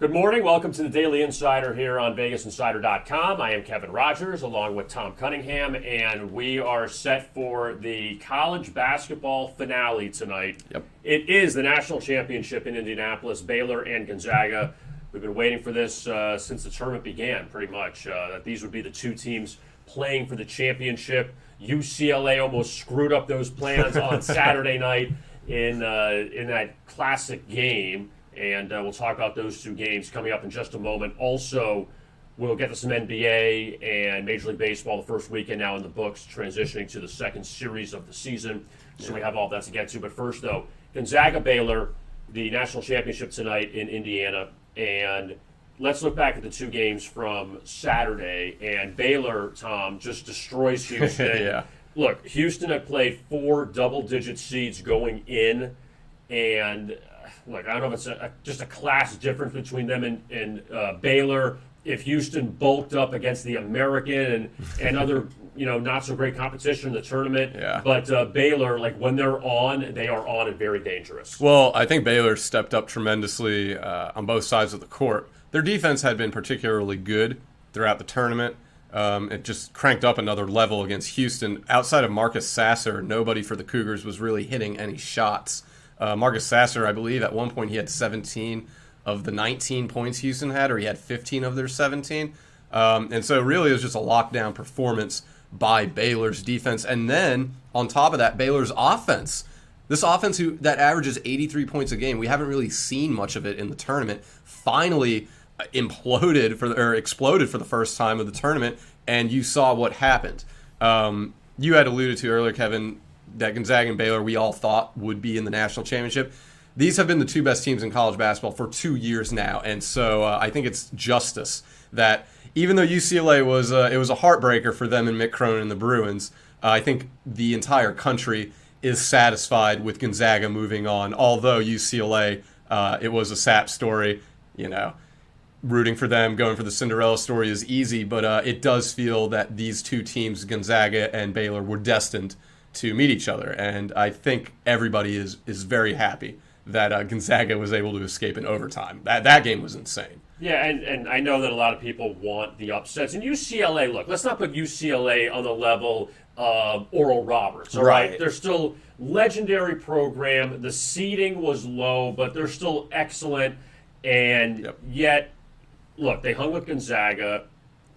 Good morning. Welcome to the Daily Insider here on VegasInsider.com. I am Kevin Rogers along with Thom Cunningham, and we are set for the college basketball finale tonight. Yep. It is the national championship in Indianapolis, Baylor and Gonzaga. We've been waiting for this since the tournament began, pretty much, that these would be the two teams playing for the championship. UCLA almost screwed up those plans on Saturday night in that classic game. And we'll talk about those two games coming up in just a moment. Also, we'll get to some NBA and Major League Baseball the first weekend now in the books, transitioning to the second series of the season. So we have all that to get to. But first, though, Gonzaga-Baylor, the national championship tonight in Indiana. And let's look back at the two games from Saturday. And Baylor, Tom, just destroys Houston. Yeah. Look, Houston had played 4 double-digit seeds going in. And look, I don't know if it's just a class difference between them and Baylor. If Houston bulked up against the American and other, not so great competition in the tournament. Yeah. But Baylor, like when they're on, they are on and very dangerous. Well, I think Baylor stepped up tremendously on both sides of the court. Their defense had been particularly good throughout the tournament. It just cranked up another level against Houston. Outside of Marcus Sasser, nobody for the Cougars was really hitting any shots. Marcus Sasser, I believe, at one point he had 17 of the 19 points Houston had, or he had 15 of their 17. And so really it was just a lockdown performance by Baylor's defense. And then on top of that, Baylor's offense. This offense that averages 83 points a game, we haven't really seen much of it in the tournament, finally exploded for the first time of the tournament, and you saw what happened. You had alluded to earlier, Kevin, that Gonzaga and Baylor we all thought would be in the national championship. These have been the two best teams in college basketball for 2 years now, and so I think it's justice that even though UCLA was it was a heartbreaker for them and Mick Cronin and the Bruins, I think the entire country is satisfied with Gonzaga moving on, although UCLA, it was a sap story, rooting for them, going for the Cinderella story is easy, but it does feel that these two teams, Gonzaga and Baylor, were destined to meet each other, and I think everybody is very happy that Gonzaga was able to escape in overtime. That game was insane. Yeah, and I know that a lot of people want the upsets. And UCLA, look, let's not put UCLA on the level of Oral Roberts, all right? They're still legendary program. The seeding was low, but they're still excellent. And yet, look, they hung with Gonzaga.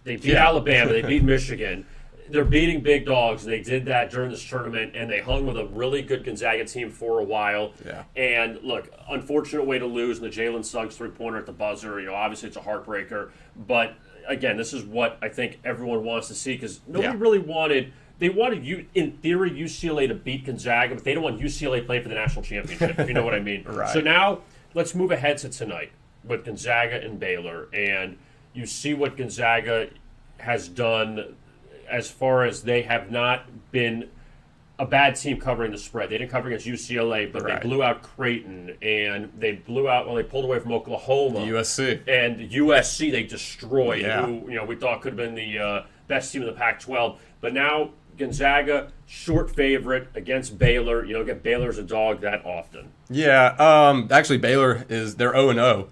They beat Alabama. They beat Michigan. They're beating big dogs. They did that during this tournament, and they hung with a really good Gonzaga team for a while. Yeah. And look, unfortunate way to lose in the Jalen Suggs three-pointer at the buzzer. Obviously it's a heartbreaker. But, again, this is what I think everyone wants to see because nobody really wanted – they wanted, in theory, UCLA to beat Gonzaga, but they don't want UCLA playing for the national championship, if you know what I mean. Right. So now let's move ahead to tonight with Gonzaga and Baylor. And you see what Gonzaga has done – as far as they have not been a bad team covering the spread. They didn't cover against UCLA, but they blew out Creighton, and they they pulled away from Oklahoma. USC. And USC they destroyed, Yeah. who we thought could have been the best team in the Pac-12. But now Gonzaga, short favorite against Baylor. You don't get Baylor as a dog that often. Yeah, actually Baylor they're 0-0.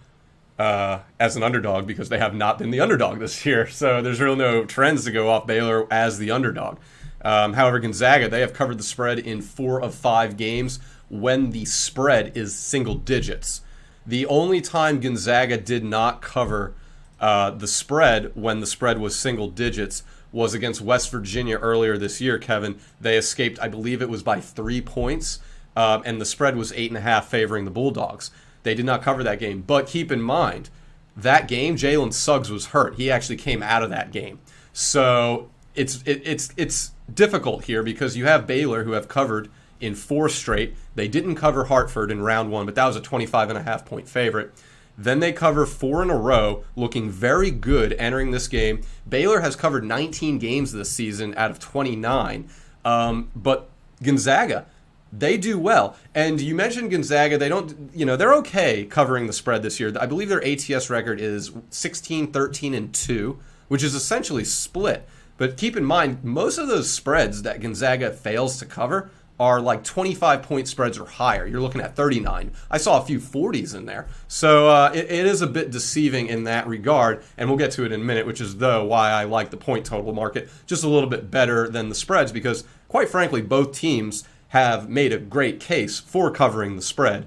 As an underdog because they have not been the underdog this year. So there's really no trends to go off Baylor as the underdog. However, Gonzaga, they have covered the spread in 4 of 5 games when the spread is single digits. The only time Gonzaga did not cover the spread when the spread was single digits was against West Virginia earlier this year, Kevin. They escaped, I believe it was by 3 points, and the spread was 8.5 favoring the Bulldogs. They did not cover that game. But keep in mind, that game, Jalen Suggs was hurt. He actually came out of that game. So it's difficult here because you have Baylor who have covered in 4 straight. They didn't cover Hartford in round 1, but that was a 25.5-point favorite. Then they cover 4 in a row, looking very good entering this game. Baylor has covered 19 games this season out of 29. But Gonzaga, they do well. And you mentioned Gonzaga. They don't, they're okay covering the spread this year. I believe their ATS record is 16, 13, and 2, which is essentially split. But keep in mind, most of those spreads that Gonzaga fails to cover are like 25-point spreads or higher. You're looking at 39. I saw a few 40s in there. So it is a bit deceiving in that regard, and we'll get to it in a minute, which is, though, why I like the point total market just a little bit better than the spreads, because, quite frankly, both teams have made a great case for covering the spread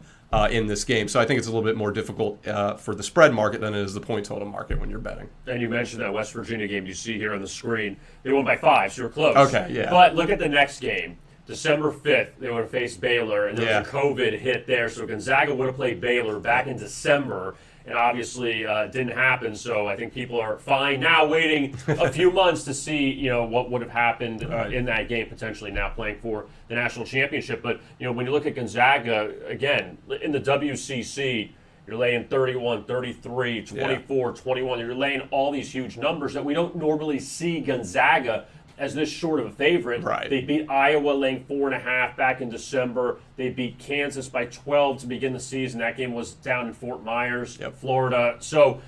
in this game. So I think it's a little bit more difficult for the spread market than it is the point total market when you're betting. And you mentioned that West Virginia game you see here on the screen. They won by 5, so you're close. Okay, yeah. But look at the next game. December 5th, they would have faced Baylor, and there was a COVID hit there. So Gonzaga would have played Baylor back in December, and obviously it didn't happen. So I think people are fine now, waiting a few months to see what would have happened in that game, potentially now playing for the national championship. But when you look at Gonzaga, again, in the WCC, you're laying 31, 33, 24, 21. You're laying all these huge numbers that we don't normally see Gonzaga as this short of a favorite. Right. They beat Iowa laying 4.5 back in December. They beat Kansas by 12 to begin the season. That game was down in Fort Myers, Florida. So,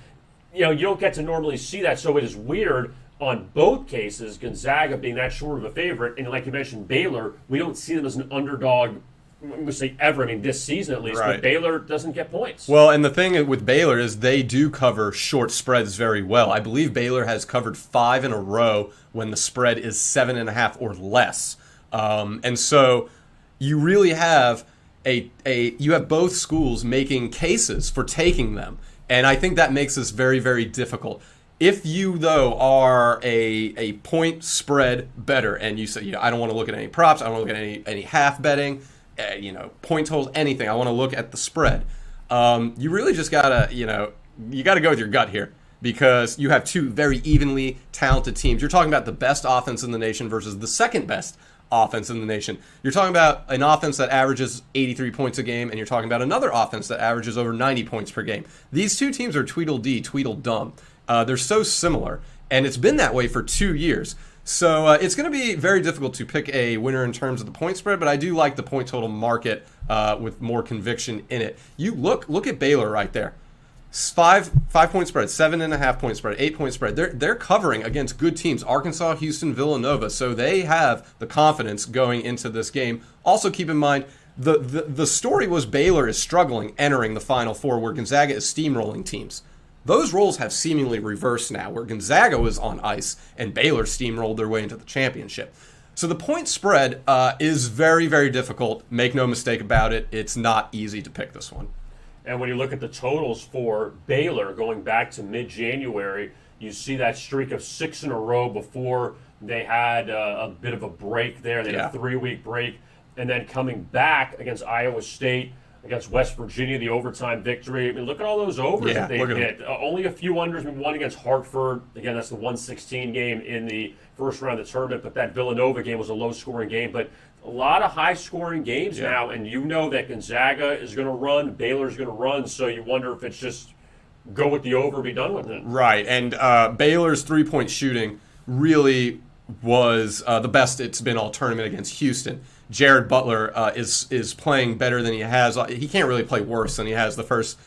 you don't get to normally see that. So it is weird on both cases, Gonzaga being that short of a favorite. And like you mentioned, Baylor, we don't see them as an underdog, I'm going to say ever, I mean this season at least, but Baylor doesn't get points. Well, and the thing with Baylor is they do cover short spreads very well. I believe Baylor has covered 5 in a row when the spread is 7.5 or less. And so you really have you have both schools making cases for taking them. And I think that makes this very, very difficult. If you, though, are a point spread bettor and you say, I don't want to look at any props, I don't want to look at any half betting, point totals, anything. I want to look at the spread. You really just gotta, you gotta go with your gut here, because you have two very evenly talented teams. You're talking about the best offense in the nation versus the second best offense in the nation. You're talking about an offense that averages 83 points a game, and you're talking about another offense that averages over 90 points per game. These two teams are Tweedledee, Tweedledum. They're so similar, and it's been that way for 2 years. So it's going to be very difficult to pick a winner in terms of the point spread, but I do like the point total market with more conviction in it. You look at Baylor right there. 5-point spread, 7.5 point spread, 8-point spread. They're covering against good teams, Arkansas, Houston, Villanova. So they have the confidence going into this game. Also keep in mind, the story was Baylor is struggling entering the Final Four, where Gonzaga is steamrolling teams. Those roles have seemingly reversed now, where Gonzaga was on ice and Baylor steamrolled their way into the championship. So the point spread is very, very difficult. Make no mistake about it. It's not easy to pick this one. And when you look at the totals for Baylor going back to mid-January, you see that streak of 6 in a row before they had a bit of a break there. They had a 3-week break. And then coming back against Iowa State, against West Virginia, the overtime victory. I mean, look at all those overs that they've hit. Only a few unders. One against Hartford. Again, that's the 116 game in the first round of the tournament. But that Villanova game was a low-scoring game. But a lot of high-scoring games now. And you know that Gonzaga is going to run, Baylor's going to run. So you wonder if it's just go with the over, be done with it. Right. And Baylor's three-point shooting really was the best it's been all tournament against Houston. Jared Butler is playing better than he has. He can't really play worse than he has the first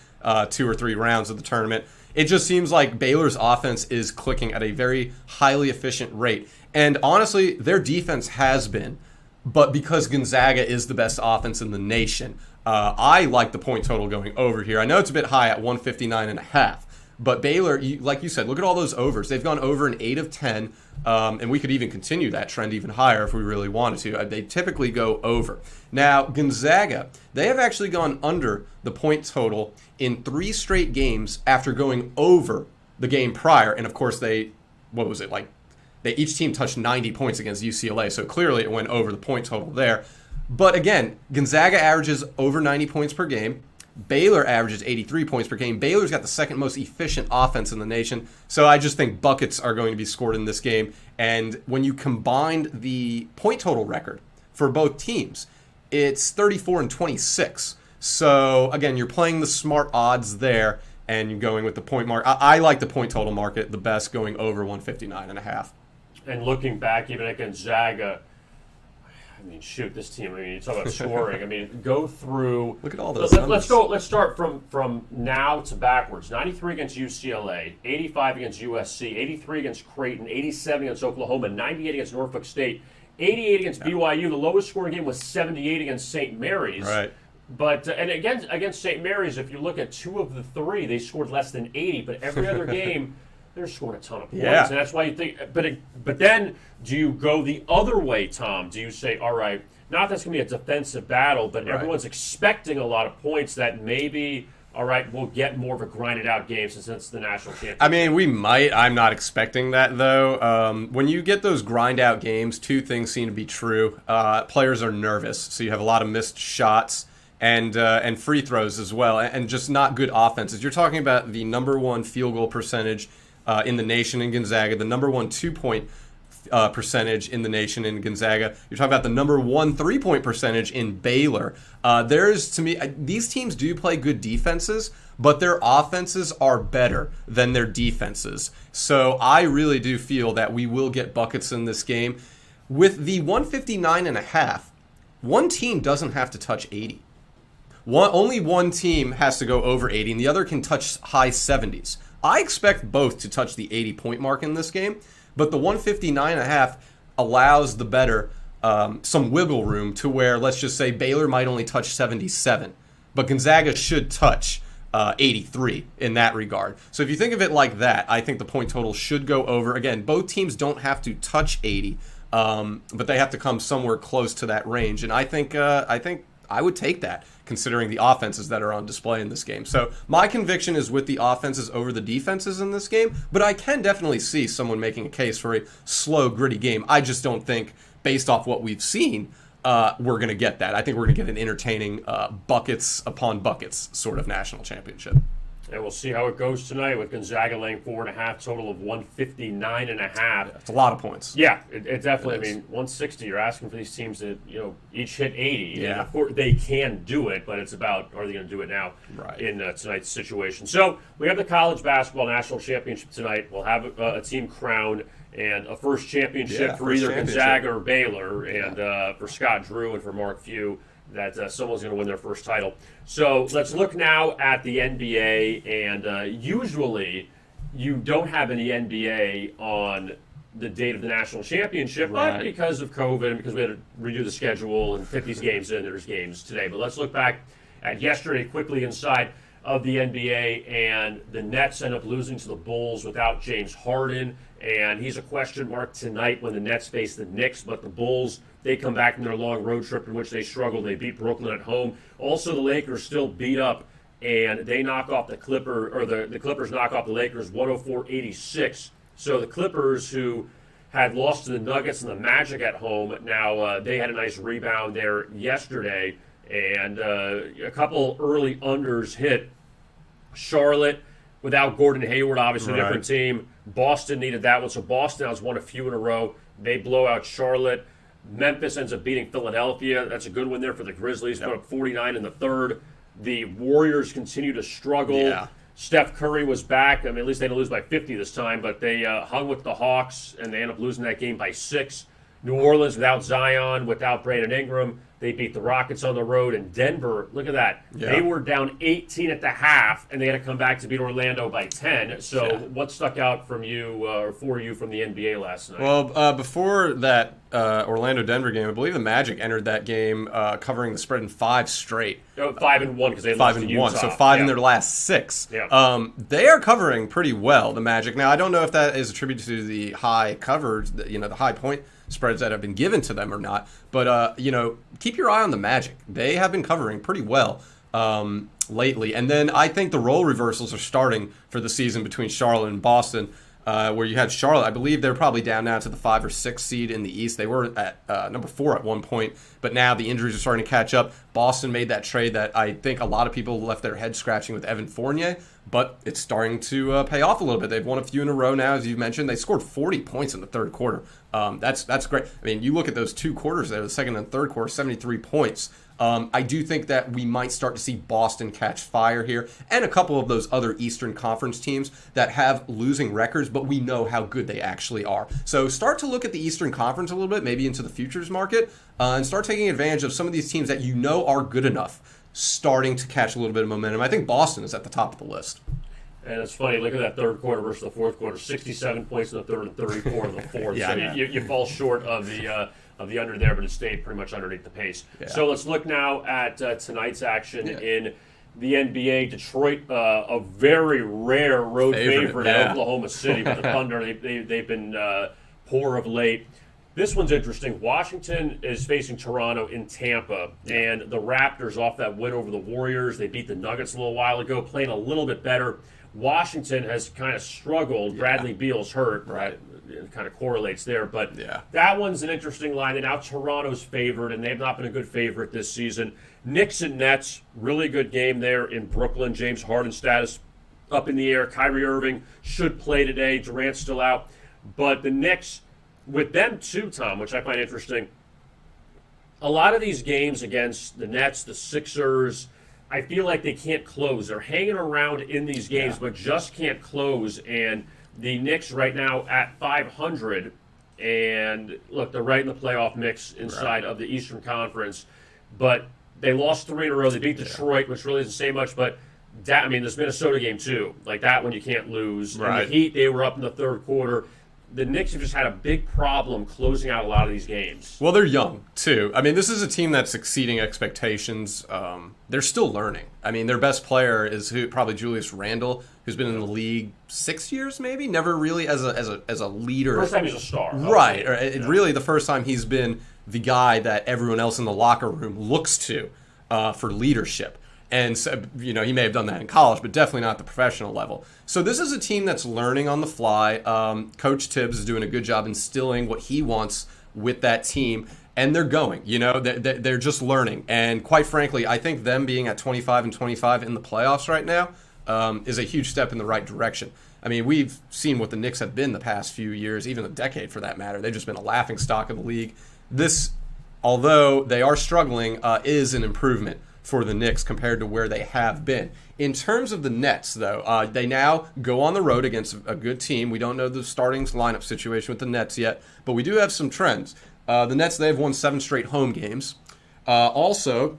2 or 3 rounds of the tournament. It just seems like Baylor's offense is clicking at a very highly efficient rate. And honestly, their defense has been. But because Gonzaga is the best offense in the nation, I like the point total going over here. I know it's a bit high at 159.5. But Baylor, like you said, look at all those overs. They've gone over in 8 of 10, and we could even continue that trend even higher if we really wanted to. They typically go over. Now, Gonzaga, they have actually gone under the point total in 3 straight games after going over the game prior. And, of course, each team touched 90 points against UCLA, so clearly it went over the point total there. But, again, Gonzaga averages over 90 points per game. Baylor averages 83 points per game. Baylor's got the second most efficient offense in the nation. So I just think buckets are going to be scored in this game. And when you combine the point total record for both teams, it's 34-26. So again, you're playing the smart odds there, and you're going with the point mark. I like the point total market the best, going over 159.5. And looking back, even at Gonzaga, I mean, shoot, this team. I mean, you talk about scoring. I mean, go through. Look at all those numbers. Let's start from now to backwards. 93 against UCLA, 85 against USC, 83 against Creighton, 87 against Oklahoma, 98 against Norfolk State, 88 against BYU. The lowest scoring game was 78 against St. Mary's. Right. But and against St. Mary's, if you look at 2 of the 3, they scored less than 80. But every other game, they're scoring a ton of points, and that's why you think. But then, do you go the other way, Tom? Do you say, all right, not that's going to be a defensive battle, but everyone's expecting a lot of points that maybe, all right, we'll get more of a grinded out game since it's the national championship. I mean, we might. I'm not expecting that, though. When you get those grind out games, 2 things seem to be true. Players are nervous, so you have a lot of missed shots. And free throws as well, and just not good offenses. You're talking about the number 1 field goal percentage in the nation in Gonzaga, the number 1 2-point percentage in the nation in Gonzaga. You're talking about the number 1 3-point percentage in Baylor. To me, these teams do play good defenses, but their offenses are better than their defenses. So I really do feel that we will get buckets in this game. With the 159.5, one team doesn't have to touch 80. Only one team has to go over 80, and the other can touch high 70s. I expect both to touch the 80-point mark in this game, but the 159.5 allows the better some wiggle room to where, let's just say, Baylor might only touch 77, but Gonzaga should touch 83 in that regard. So if you think of it like that, I think the point total should go over. Again, both teams don't have to touch 80, but they have to come somewhere close to that range, and I think I would take that, considering the offenses that are on display in this game. So my conviction is with the offenses over the defenses in this game, but I can definitely see someone making a case for a slow, gritty game. I just don't think, based off what we've seen, we're going to get that. I think we're going to get an entertaining buckets upon buckets sort of national championship. And we'll see how it goes tonight with Gonzaga laying 4.5, total of 159.5. It's a lot of points. Yeah, it definitely. I mean, 160. You're asking for these teams to each hit 80. Yeah, and of course they can do it, but it's about, are they going to do it now in tonight's situation? So we have the college basketball national championship tonight. We'll have a team crowned and a first championship for either Gonzaga or Baylor, and for Scott Drew and for Mark Few, that someone's going to win their first title. So let's look now at the NBA, and usually you don't have any NBA on the date of the national championship, but because of COVID and because we had to redo the schedule and fit these games in, there's games today. But let's look back at yesterday quickly inside of the NBA, and the Nets end up losing to the Bulls without James Harden, and he's a question mark tonight when the Nets face the Knicks, but the Bulls, they come back from their long road trip in which they struggled. They beat Brooklyn at home. Also, the Lakers still beat up, and they knock off the Clippers knock off the Lakers 104-86. So the Clippers, who had lost to the Nuggets and the Magic at home, now they had a nice rebound there yesterday, and a couple early unders hit. Charlotte, without Gordon Hayward, obviously a different team. Boston needed that one, so Boston has won a few in a row. They blow out Charlotte. Memphis ends up beating Philadelphia. That's a good win there for the Grizzlies. Put up 49 in the third. The Warriors continue to struggle. Yeah. Steph Curry was back. I mean, at least they didn't lose by 50 this time, but they hung with the Hawks, and they end up losing that game by 6. New Orleans without Zion, without Brandon Ingram. They beat the Rockets on the road. And Denver, look at that. Yeah. They were down 18 at the half, and they had to come back to beat Orlando by 10. So what stuck out from you or for you from the NBA last night? Well, before that Orlando-Denver game, I believe the Magic entered that game covering the spread in 5 straight. 5-1 because they lost to Utah. So 5 in their last 6. Yeah. They are covering pretty well, the Magic. Now, I don't know if that is attributed to the high coverage, the high point spreads that have been given to them or not. But, keep your eye on the Magic. They have been covering pretty well lately. And then I think the role reversals are starting for the season between Charlotte and Boston, where you had Charlotte. I believe they're probably down now to the 5 or 6 seed in the East. They were at number 4 at one point, but now the injuries are starting to catch up. Boston made that trade that I think a lot of people left their head scratching with Evan Fournier, but it's starting to pay off a little bit. They've won a few in a row now, as you mentioned. They scored 40 points in the third quarter. That's great. I mean, you look at those 2 quarters there, the second and third quarter, 73 points. I do think that we might start to see Boston catch fire here, and a couple of those other Eastern Conference teams that have losing records, but we know how good they actually are. So start to look at the Eastern Conference a little bit, maybe into the futures market, and start taking advantage of some of these teams that you know are good enough, starting to catch a little bit of momentum. I think Boston is at the top of the list. And it's funny, look at that third quarter versus the fourth quarter. 67 points in the third and 34 in the fourth. So you fall short of of the under there, but it stayed pretty much underneath the pace. Yeah. So let's look now at tonight's action in the NBA. Detroit, a very rare road favorite at Oklahoma City, but the Thunder, they've been poor of late. This one's interesting. Washington is facing Toronto in Tampa, and the Raptors, off that win over the Warriors, they beat the Nuggets a little while ago, playing a little bit better. Washington has kind of struggled. Yeah. Bradley Beal's hurt. Right. It kind of correlates there. But that one's an interesting line. And now Toronto's favored, and they've not been a good favorite this season. Knicks and Nets, really good game there in Brooklyn. James Harden status up in the air. Kyrie Irving should play today. Durant's still out. But the Knicks, with them too, Tom, which I find interesting, a lot of these games against the Nets, the Sixers, I feel like they can't close. They're hanging around in these games, but just can't close. And the Knicks right now at 500, and look, they're right in the playoff mix inside of the Eastern Conference. But they lost 3 in a row. They beat Detroit, which really doesn't say much. But this Minnesota game too, like that one you can't lose. Right. And the Heat, they were up in the third quarter. The Knicks have just had a big problem closing out a lot of these games. Well, they're young, too. I mean, this is a team that's exceeding expectations. They're still learning. I mean, their best player is probably Julius Randle, who's been in the league 6 years, maybe? Never really as a leader. First time he's a star. Right. Really the first time he's been the guy that everyone else in the locker room looks to for leadership. And so, he may have done that in college, but definitely not at the professional level. So this is a team that's learning on the fly. Coach Tibbs is doing a good job instilling what he wants with that team, and they're going. They're just learning. And quite frankly, I think them being at 25-25 in the playoffs right now is a huge step in the right direction. I mean, we've seen what the Knicks have been the past few years, even a decade for that matter. They've just been a laughingstock of the league. This, although they are struggling, is an improvement for the Knicks compared to where they have been. In terms of the Nets, though, they now go on the road against a good team. We don't know the starting lineup situation with the Nets yet, but we do have some trends. The Nets, they have won 7 straight home games. Also,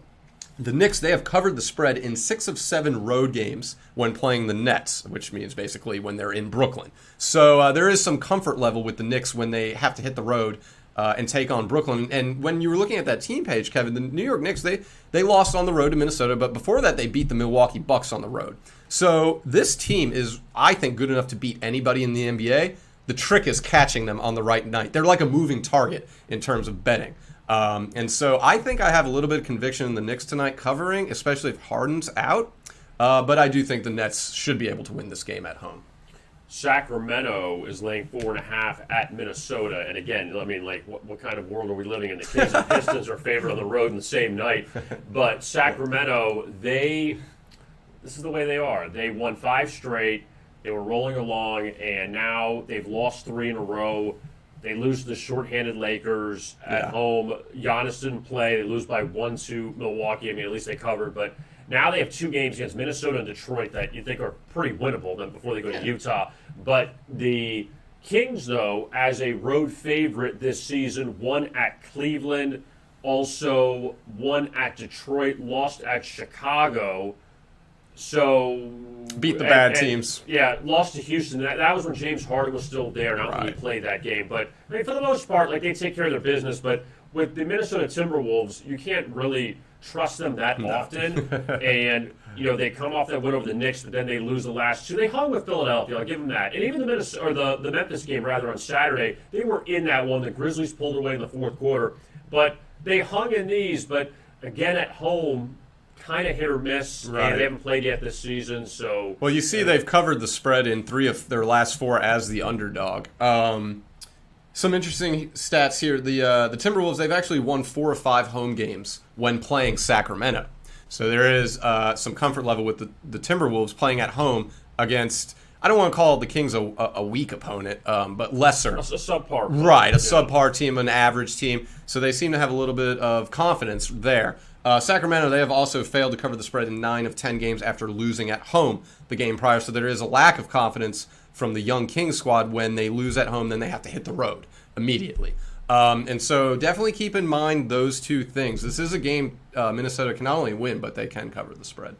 the Knicks, they have covered the spread in 6 of 7 road games when playing the Nets, which means basically when they're in Brooklyn. So there is some comfort level with the Knicks when they have to hit the road and take on Brooklyn. And when you were looking at that team page, Kevin, the New York Knicks, they lost on the road to Minnesota, but before that they beat the Milwaukee Bucks on the road. So this team is, I think, good enough to beat anybody in the NBA. The trick is catching them on the right night. They're like a moving target in terms of betting. And so I think I have a little bit of conviction in the Knicks tonight covering, especially if Harden's out. But I do think the Nets should be able to win this game at home. Sacramento is laying 4.5 at Minnesota. And again, I mean, like, what kind of world are we living in? The Kings and Pistons are favored on the road in the same night. But Sacramento, this is the way they are. They won 5 straight. They were rolling along, and now they've lost 3 in a row. They lose to the shorthanded Lakers at home. Giannis didn't play. They lose by 1 to Milwaukee. I mean, at least they covered. But now they have 2 games against Minnesota and Detroit that you think are pretty winnable before they go to Utah. But the Kings, though, as a road favorite this season, won at Cleveland, also won at Detroit, lost at Chicago. So beat the bad teams. Yeah, lost to Houston. That was when James Harden was still there, not when he played that game. But I mean, for the most part, like, they take care of their business. But with the Minnesota Timberwolves, you can't really trust them that often. And they come off that win over the Knicks, but then they lose the last 2. They hung with Philadelphia. I'll give them that. And even the Memphis game rather on Saturday, they were in that one. The Grizzlies pulled away in the fourth quarter, but they hung in these. But again, at home, kind of hit or miss, and they haven't played yet this season. So, well, you see, they've covered the spread in 3 of their last 4 as the underdog. Some interesting stats here. The Timberwolves, they've actually won 4 of 5 home games when playing Sacramento. So there is some comfort level with the Timberwolves playing at home against, I don't want to call the Kings a weak opponent, but lesser. A subpar. Right, a subpar team, an average team. So they seem to have a little bit of confidence there. Sacramento, they have also failed to cover the spread in 9 of 10 games after losing at home the game prior. So there is a lack of confidence from the young Kings squad. When they lose at home, then they have to hit the road immediately. And so definitely keep in mind those 2 things. This is a game Minnesota can not only win, but they can cover the spread.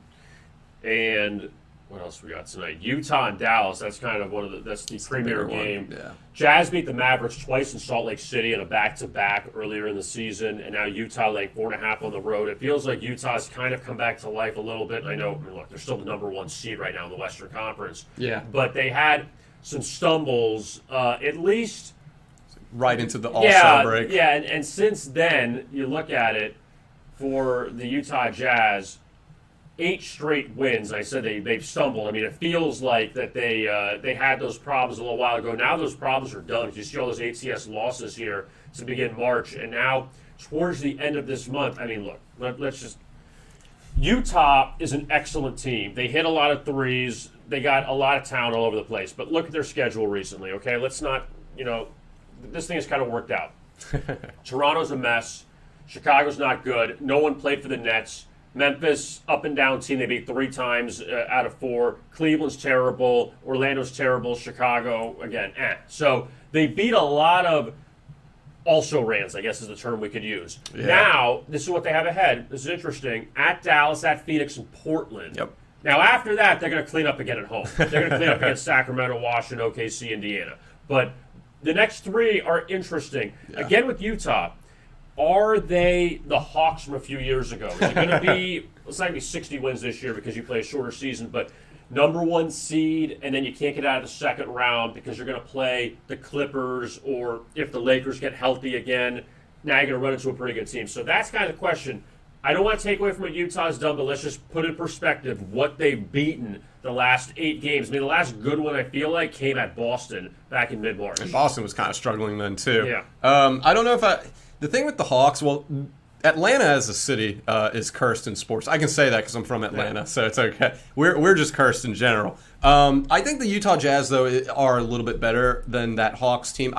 And What else we got tonight? Utah and Dallas. That's kind of that's the premier game. Yeah. Jazz beat the Mavericks twice in Salt Lake City in a back-to-back earlier in the season, and now Utah laying 4.5 on the road. It feels like Utah's kind of come back to life a little bit. I know, look, they're still the number 1 seed right now in the Western Conference. Yeah. But they had some stumbles, at least right into the All-Star break. Yeah, and since then, you look at it for the Utah Jazz. 8 straight wins. I said they've stumbled. I mean, it feels like that they had those problems a little while ago. Now those problems are done. You see all those ATS losses here to begin March, and now towards the end of this month. I mean, look, let's just. Utah is an excellent team. They hit a lot of threes. They got a lot of talent all over the place. But look at their schedule recently. Okay, let's not. This thing has kind of worked out. Toronto's a mess. Chicago's not good. No one played for the Nets. Memphis, up and down team. They beat 3 times out of 4. Cleveland's terrible. Orlando's terrible. Chicago, again, So they beat a lot of also-rans, I guess is the term we could use. Yeah. Now, this is what they have ahead. This is interesting. At Dallas, at Phoenix, and Portland. Yep. Now, after that, they're going to clean up again at home. They're going to clean up against Sacramento, Washington, OKC, Indiana. But the next 3 are interesting. Yeah. Again, with Utah. Are they the Hawks from a few years ago? Is it going to be, it's not going to be 60 wins this year because you play a shorter season, but number 1 seed, and then you can't get out of the second round because you're going to play the Clippers, or if the Lakers get healthy again, now you're going to run into a pretty good team. So that's kind of the question. I don't want to take away from what Utah's done, but let's just put in perspective what they've beaten the last 8 games. I mean, the last good one, I feel like, came at Boston back in mid-March. And Boston was kind of struggling then, too. Yeah. I don't know if the thing with the Hawks, well, Atlanta as a city is cursed in sports. I can say that because I'm from Atlanta, so it's okay. We're just cursed in general. I think the Utah Jazz, though, are a little bit better than that Hawks team.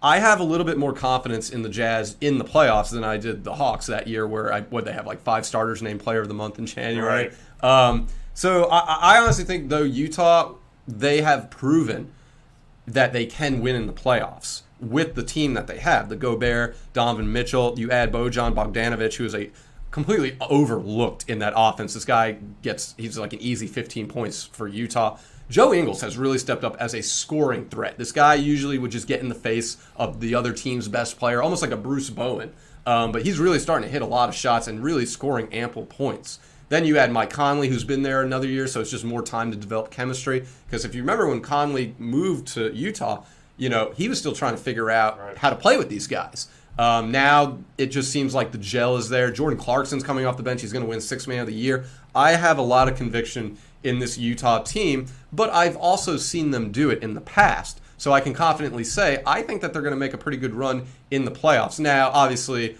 I have a little bit more confidence in the Jazz in the playoffs than I did the Hawks that year, where they have like 5 starters named Player of the Month in January. Right. So I honestly think, though, Utah, they have proven that they can win in the playoffs with the team that they have. The Gobert, Donovan Mitchell, you add Bojan Bogdanovic, who is a completely overlooked in that offense. This guy he's like an easy 15 points for Utah. Joe Ingles has really stepped up as a scoring threat. This guy usually would just get in the face of the other team's best player, almost like a Bruce Bowen. But he's really starting to hit a lot of shots and really scoring ample points. Then you add Mike Conley, who's been there another year, so it's just more time to develop chemistry. Because if you remember when Conley moved to Utah, he was still trying to figure out how to play with these guys. Now it just seems like the gel is there. Jordan Clarkson's coming off the bench. He's going to win 6th Man of the Year. I have a lot of conviction in this Utah team, but I've also seen them do it in the past. So I can confidently say I think that they're going to make a pretty good run in the playoffs. Now, obviously,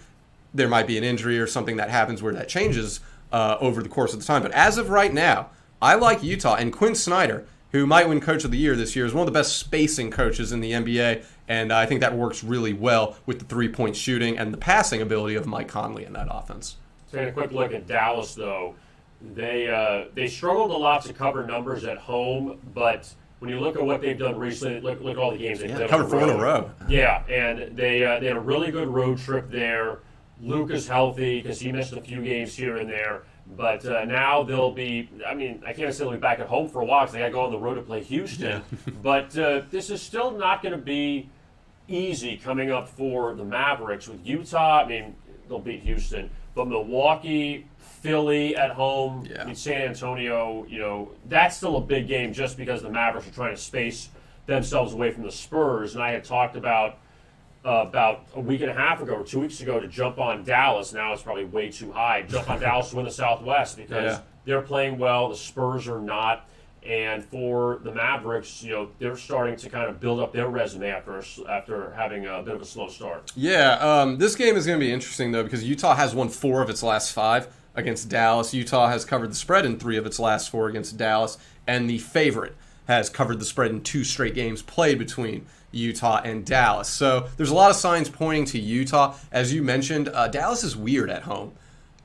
there might be an injury or something that happens where that changes over the course of the time. But as of right now, I like Utah. And Quinn Snyder, who might win Coach of the Year this year, is one of the best spacing coaches in the NBA, and I think that works really well with the 3-point shooting and the passing ability of Mike Conley in that offense. Taking a quick look at Dallas, though, they struggled a lot to cover numbers at home, but when you look at what they've done recently, look at all the games they've played. Covered 4 in a row. Yeah, and they had a really good road trip there. Luke is healthy because he missed a few games here and there. But now they'll be, I can't say they'll be back at home for a while because they got to go on the road to play Houston. Yeah. But this is still not going to be easy coming up for the Mavericks. With Utah, they'll beat Houston. But Milwaukee, Philly at home, San Antonio, that's still a big game just because the Mavericks are trying to space themselves away from the Spurs. And I had talked about a week and a half ago or 2 weeks ago to jump on Dallas. Now it's probably way too high. Jump on Dallas to win the Southwest because they're playing well. The Spurs are not. And for the Mavericks, they're starting to kind of build up their resume after having a bit of a slow start. Yeah, this game is going to be interesting, though, because Utah has won 4 of its last 5 against Dallas. Utah has covered the spread in 3 of its last 4 against Dallas. And the favorite has covered the spread in 2 straight games played between Utah and Dallas. So there's a lot of signs pointing to Utah. As you mentioned, Dallas is weird at home.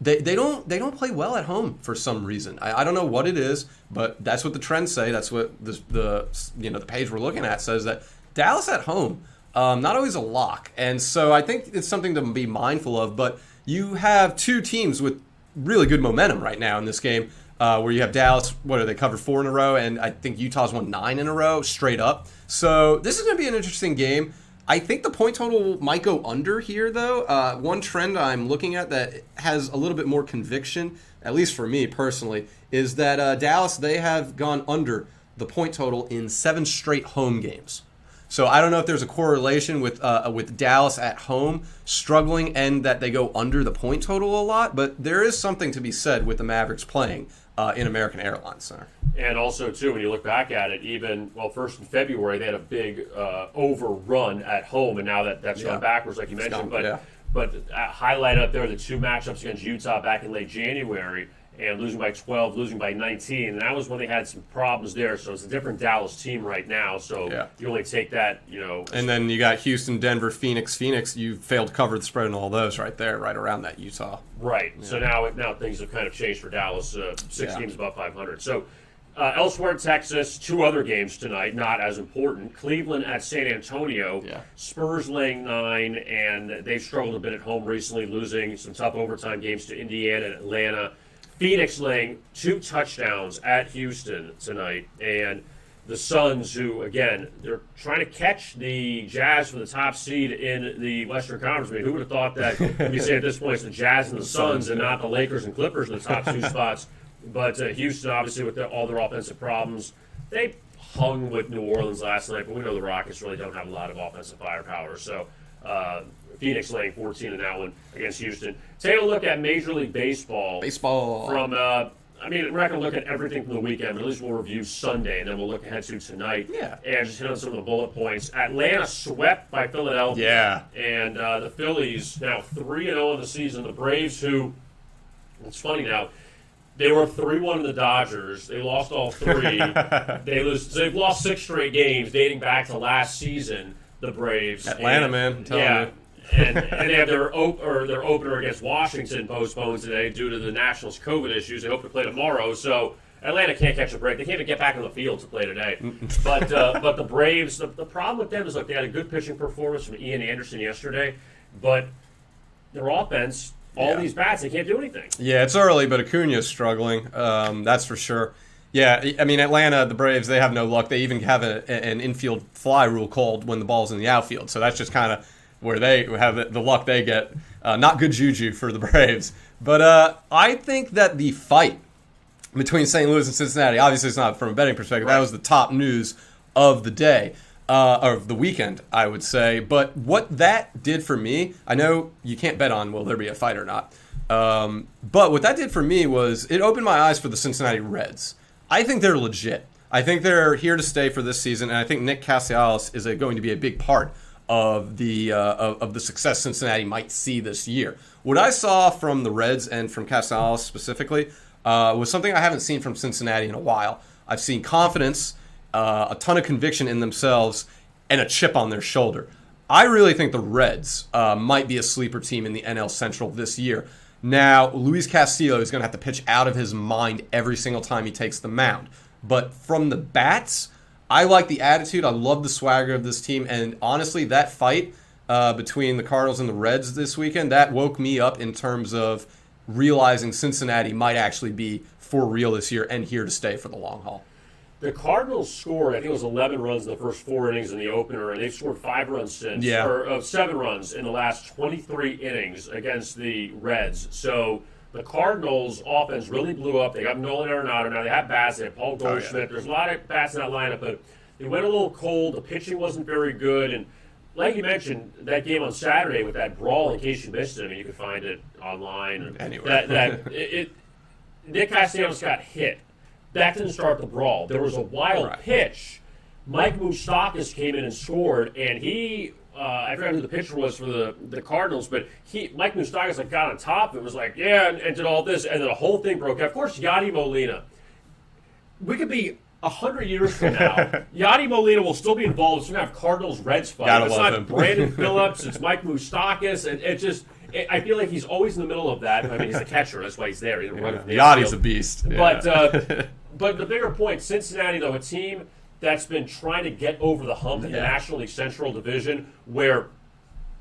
They don't play well at home for some reason. I don't know what it is, but that's what the trends say. That's what the page we're looking at says, that Dallas at home, not always a lock. And so I think it's something to be mindful of. But you have 2 teams with really good momentum right now in this game. where you have Dallas, they covered 4 in a row, and I think Utah's won 9 in a row straight up. So this is going to be an interesting game. I think the point total might go under here, though. One trend I'm looking at that has a little bit more conviction, at least for me personally, is that Dallas, they have gone under the point total in 7 straight home games. So I don't know if there's a correlation with Dallas at home struggling and that they go under the point total a lot, but there is something to be said with the Mavericks playing in American Airlines Center. And also, too, when you look back at it, first in February, they had a big overrun at home, and now that's gone backwards, like you mentioned. But highlight up there the 2 matchups against Utah back in late January, and losing by 12, losing by 19, and that was when they had some problems there. So it's a different Dallas team right now. So you only take that, And then you got Houston, Denver, Phoenix. Phoenix, you failed to cover the spread in all those right there, right around that Utah. Right. Yeah. So now things have kind of changed for Dallas. 6 games above 500. So elsewhere in Texas, 2 other games tonight, not as important. Cleveland at San Antonio. Yeah. Spurs laying 9, and they've struggled a bit at home recently, losing some tough overtime games to Indiana and Atlanta. Phoenix laying 2 touchdowns at Houston tonight, and the Suns, who, again, they're trying to catch the Jazz for the top seed in the Western Conference. I mean, who would have thought that, you say at this point, it's the Jazz and the Suns and not the Lakers and Clippers in the top 2 spots. But Houston, obviously, with all their offensive problems, they hung with New Orleans last night, but we know the Rockets really don't have a lot of offensive firepower. So Phoenix laying 14 in that one against Houston. Take a look at Major League Baseball. From, we're not going to look at everything from the weekend, but at least we'll review Sunday, and then we'll look ahead to tonight. Yeah. And just hit on some of the bullet points. Atlanta swept by Philadelphia. Yeah. And the Phillies now 3-0 in the season. The Braves, who, it's funny now, they were 3-1 in the Dodgers. They lost all 3. They've lost 6 straight games dating back to last season. The Braves, Atlanta, man, I'm telling you. and they have their opener against Washington postponed today due to the Nationals' COVID issues. They hope to play tomorrow, so Atlanta can't catch a break. They can't even get back on the field to play today. But the Braves, the problem with them is they had a good pitching performance from Ian Anderson yesterday, but their offense, these bats, they can't do anything. Yeah, it's early, but Acuna's struggling. That's for sure. Yeah, I mean, Atlanta, the Braves, they have no luck. They even have an infield fly rule called when the ball's in the outfield. So that's just kind of where they have the luck they get. Not good juju for the Braves. But I think that the fight between St. Louis and Cincinnati, obviously it's not from a betting perspective. Right. That was the top news of the day, or of the weekend, I would say. But what that did for me, I know you can't bet on will there be a fight or not. But what that did for me was it opened my eyes for the Cincinnati Reds. I think they're legit. I think they're here to stay for this season, and I think Nick Castellanos is going to be a big part of the success Cincinnati might see this year. What I saw from the Reds and from Castellanos specifically was something I haven't seen from Cincinnati in a while. I've seen confidence, a ton of conviction in themselves, and a chip on their shoulder. I really think the Reds might be a sleeper team in the NL Central this year. Now, Luis Castillo is going to have to pitch out of his mind every single time he takes the mound. But from the bats, I like the attitude. I love the swagger of this team. And honestly, that fight between the Cardinals and the Reds this weekend, that woke me up in terms of realizing Cincinnati might actually be for real this year and here to stay for the long haul. The Cardinals scored, I think it was 11 runs in the first 4 innings in the opener, and they've scored 5 runs since, or 7 runs in the last 23 innings against the Reds. So the Cardinals' offense really blew up. They got Nolan Arenado. Now they have bats. They have Paul Goldschmidt. There's a lot of bats in that lineup, but they went a little cold. The pitching wasn't very good. And like you mentioned, that game on Saturday with that brawl, in case you missed it, I mean, you can find it online. Anywhere. Nick Castellanos got hit. That didn't start the brawl. There was a wild pitch. Mike Moustakas came in and scored, and he, I forgot who the pitcher was for the Cardinals, but Mike Moustakas got on top of it, was like, and did all this, and then the whole thing broke out. Of course, Yadi Molina. We could be 100 years from now. Yadi Molina will still be involved. It's going to have Cardinals-Reds fight. It's not Brandon Phillips. It's Mike Moustakas, and it just... I feel like he's always in the middle of that. I mean, he's the catcher. That's why he's there. He doesn't run from the Yachty's a beast. But the bigger point, Cincinnati, though, a team that's been trying to get over the hump in the National League Central Division, where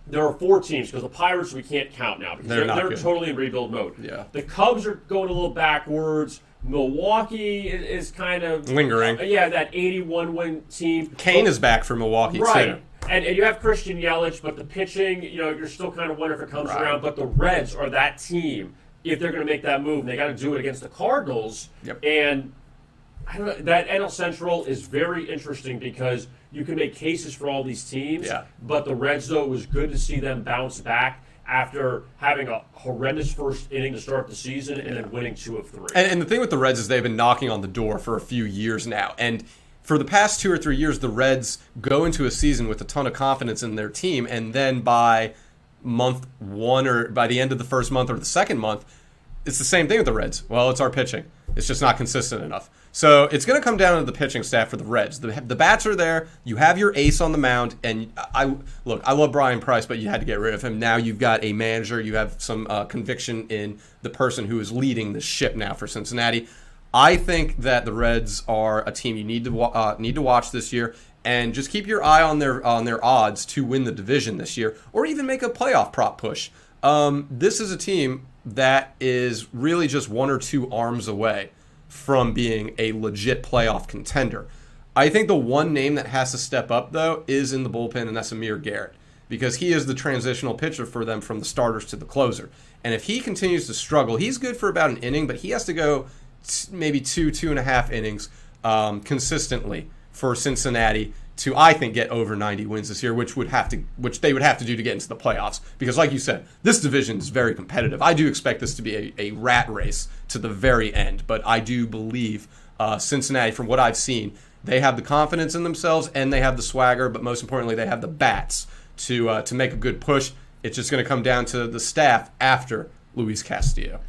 there are 4 teams, because the Pirates we can't count now, because they're totally in rebuild mode. Yeah. The Cubs are going a little backwards. Milwaukee is kind of lingering. That 81-win team. Kane is back for Milwaukee, right. too. And you have Christian Yelich, but the pitching, you're still kind of wondering if it comes around. But the Reds are that team. If they're going to make that move, and they got to do it against the Cardinals. Yep. And I don't know, that NL Central is very interesting because you can make cases for all these teams. Yeah. But the Reds, though, it was good to see them bounce back after having a horrendous first inning to start the season and then winning 2 of 3. And the thing with the Reds is they've been knocking on the door for a few years now. And for the past 2 or 3 years, the Reds go into a season with a ton of confidence in their team, and then by month 1 or by the end of the first month or the second month, it's the same thing with the Reds. Well, it's our pitching. It's just not consistent enough. So it's going to come down to the pitching staff for the Reds. The bats are there. You have your ace on the mound, and I love Brian Price, but you had to get rid of him. Now you've got a manager. You have some conviction in the person who is leading the ship now for Cincinnati. I think that the Reds are a team you need to watch this year, and just keep your eye on their odds to win the division this year, or even make a playoff prop push. This is a team that is really just 1 or 2 arms away from being a legit playoff contender. I think the one name that has to step up, though, is in the bullpen, and that's Amir Garrett, because he is the transitional pitcher for them from the starters to the closer. And if he continues to struggle, he's good for about an inning, but he has to go maybe 2.5 innings consistently for Cincinnati to, I think, get over 90 wins this year, which they would have to do to get into the playoffs. Because, like you said, this division is very competitive. I do expect this to be a rat race to the very end, but I do believe Cincinnati, from what I've seen, they have the confidence in themselves and they have the swagger, but most importantly, they have the bats to make a good push. It's just going to come down to the staff after Luis Castillo.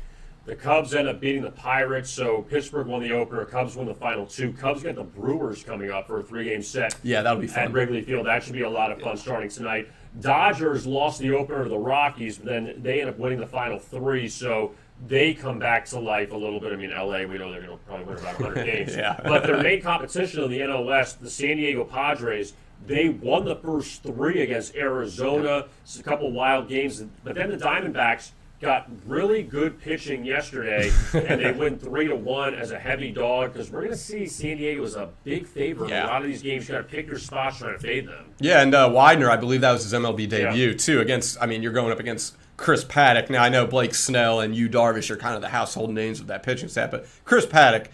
The Cubs end up beating the Pirates, so Pittsburgh won the opener. Cubs won the final 2. Cubs get the Brewers coming up for a 3-game set. Yeah, that'll be fun. At Wrigley Field. That should be a lot of fun starting tonight. Dodgers lost the opener to the Rockies, but then they end up winning the final 3, so they come back to life a little bit. I mean, LA, we know they're going to probably win about 100 games. Yeah. But their main competition in the NL West, the San Diego Padres, they won the first 3 against Arizona. It's a couple wild games. But then the Diamondbacks got really good pitching yesterday, and they win 3-1 as a heavy dog, because we're going to see San Diego as a big favorite. Yeah. A lot of these games, you got to pick your spots trying to fade them. Yeah, and Widener, I believe that was his MLB debut, too, you're going up against Chris Paddock. Now, I know Blake Snell and Yu Darvish are kind of the household names of that pitching staff, but Chris Paddock,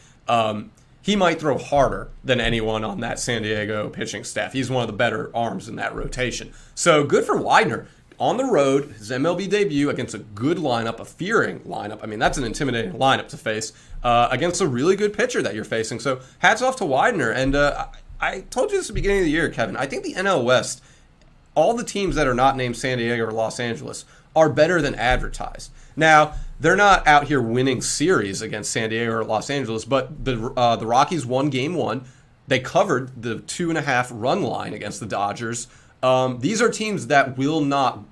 he might throw harder than anyone on that San Diego pitching staff. He's one of the better arms in that rotation. So good for Widener. On the road, his MLB debut against a good lineup, a fearing lineup. I mean, that's an intimidating lineup to face against a really good pitcher that you're facing. So hats off to Widener. And I told you this at the beginning of the year, Kevin. I think the NL West, all the teams that are not named San Diego or Los Angeles, are better than advertised. Now, they're not out here winning series against San Diego or Los Angeles, but the Rockies won Game 1. They covered the 2.5 run line against the Dodgers. These are teams that will not,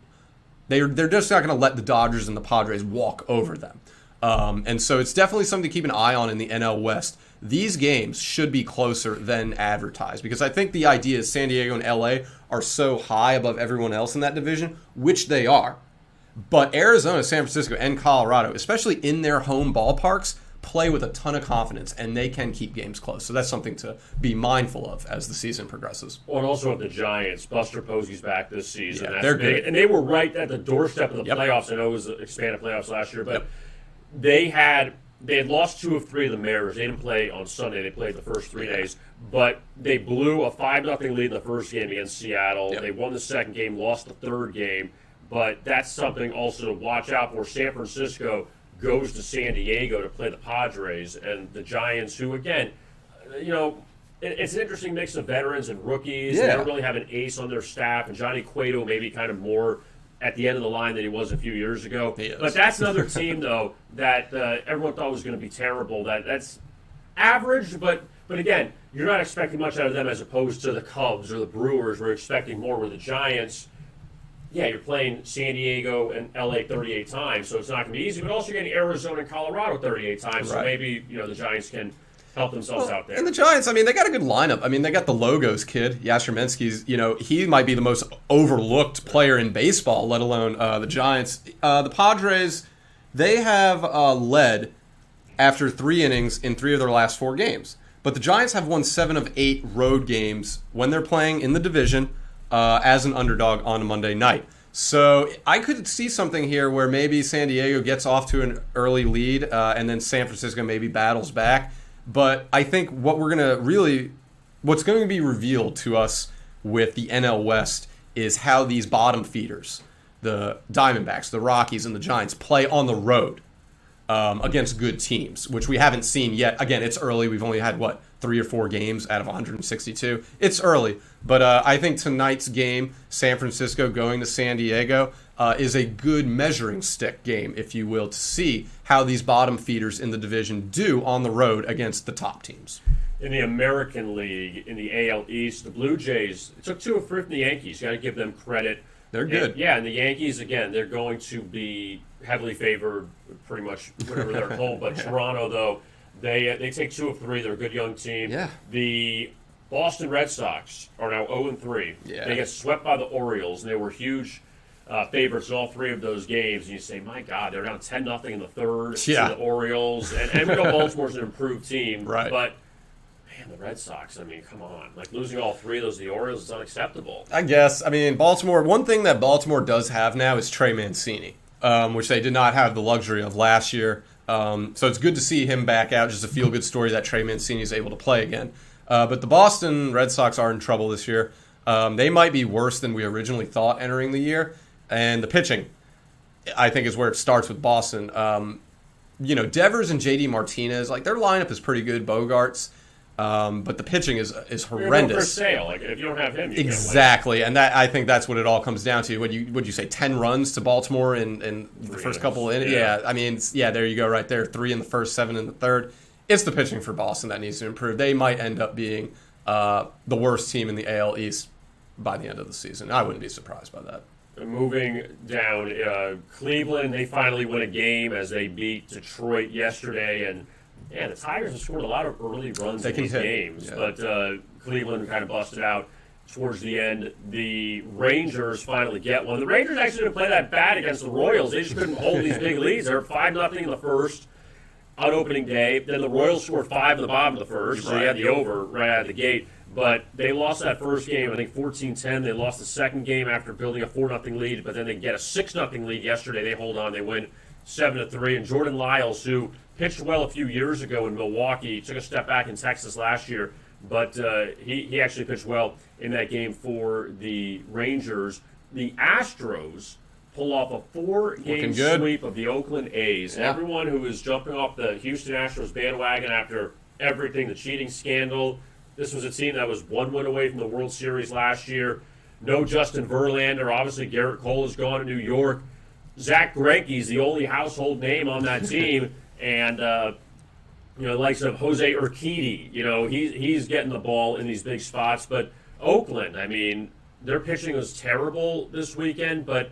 they're just not going to let the Dodgers and the Padres walk over them. And so it's definitely something to keep an eye on in the NL West. These games should be closer than advertised, because I think the idea is San Diego and LA are so high above everyone else in that division, which they are. But Arizona, San Francisco, and Colorado, especially in their home ballparks, play with a ton of confidence, and they can keep games close. So that's something to be mindful of as the season progresses. Well, and also with the Giants, Buster Posey's back this season. Yeah, they're good. And they were right at the doorstep of the playoffs. I know it was expanded playoffs last year, but they had lost 2 of 3 of the Mariners. They didn't play on Sunday. They played the first 3 days. But they blew a 5-0 lead in the first game against Seattle. They won the second game, lost the third game. But that's something also to watch out for. San Francisco goes to San Diego to play the Padres, and the Giants, who, again, it's an interesting mix of veterans and rookies. Yeah. They don't really have an ace on their staff, and Johnny Cueto maybe kind of more at the end of the line than he was a few years ago. But that's another team, though, that everyone thought was going to be terrible. That's average, but again, you're not expecting much out of them as opposed to the Cubs or the Brewers. We're expecting more with the Giants. Yeah, you're playing San Diego and LA 38 times, so it's not going to be easy. But also you're getting Arizona and Colorado 38 times, so maybe the Giants can help themselves out there. And the Giants, they got a good lineup. They got the Logos kid, Yastrzemski's. He might be the most overlooked player in baseball, let alone the Giants. The Padres, they have led after 3 innings in 3 of their last 4 games. But the Giants have won 7 of 8 road games when they're playing in the division as an underdog on a Monday night. So I could see something here where maybe San Diego gets off to an early lead and then San Francisco maybe battles back. But I think what's going to be revealed to us with the NL West is how these bottom feeders, the Diamondbacks, the Rockies, and the Giants, play on the road against good teams, which we haven't seen yet. Again, it's early. We've only had, 3 or 4 games out of 162. It's early, but I think tonight's game, San Francisco going to San Diego, is a good measuring stick game, if you will, to see how these bottom feeders in the division do on the road against the top teams. In the American League, in the AL East, the Blue Jays took 2 of 3 from the Yankees. You got to give them credit. They're good. And the Yankees, again, they're going to be heavily favored pretty much whenever they're at home. But Toronto, though, they take 2 of 3. They're a good young team. Yeah. The Boston Red Sox are now 0-3. Yeah. They get swept by the Orioles, and they were huge favorites in all 3 of those games. And you say, my God, they're down 10-0 in the third to the Orioles. And we know Baltimore's an improved team. Right. But man, the Red Sox, come on. Losing all 3 of those to the Orioles is unacceptable. I guess. Baltimore, one thing that Baltimore does have now is Trey Mancini, which they did not have the luxury of last year. So it's good to see him back out. Just a feel-good story that Trey Mancini is able to play again. But the Boston Red Sox are in trouble this year. They might be worse than we originally thought entering the year. And the pitching, I think, is where it starts with Boston. Devers and J.D. Martinez, their lineup is pretty good. Bogarts. But the pitching is horrendous. You're for sale. If you don't have him, you exactly, and I think that's what it all comes down to. Would you say 10 runs to Baltimore in the first couple innings? Yeah. There you go, right there. 3 in the first, 7 in the third. It's the pitching for Boston that needs to improve. They might end up being the worst team in the AL East by the end of the season. I wouldn't be surprised by that. Moving down, Cleveland, they finally win a game as they beat Detroit yesterday, and the Tigers have scored a lot of early runs in these games, but Cleveland kind of busted out towards the end. The Rangers finally get one. The Rangers actually didn't play that bad against the Royals. They just couldn't hold these big leads. They were 5-0 in the first on opening day. Then the Royals scored 5 in the bottom of the first, so you had the over right out of the gate. But they lost that first game, I think 14-10. They lost the second game after building a 4-0 lead, but then they get a 6-0 lead yesterday. They hold on. They win 7-3. And Jordan Lyles, who pitched well a few years ago in Milwaukee, took a step back in Texas last year, but he actually pitched well in that game for the Rangers. The Astros pull off a 4-game sweep of the Oakland A's. Yeah. Everyone who is jumping off the Houston Astros bandwagon after everything, the cheating scandal, this was a team that was 1 win away from the World Series last year. No Justin Verlander. Obviously, Garrett Cole is gone to New York. Zach Greinke's the only household name on that team. And, the likes of Jose Urquidy, he's getting the ball in these big spots. But Oakland, their pitching was terrible this weekend, but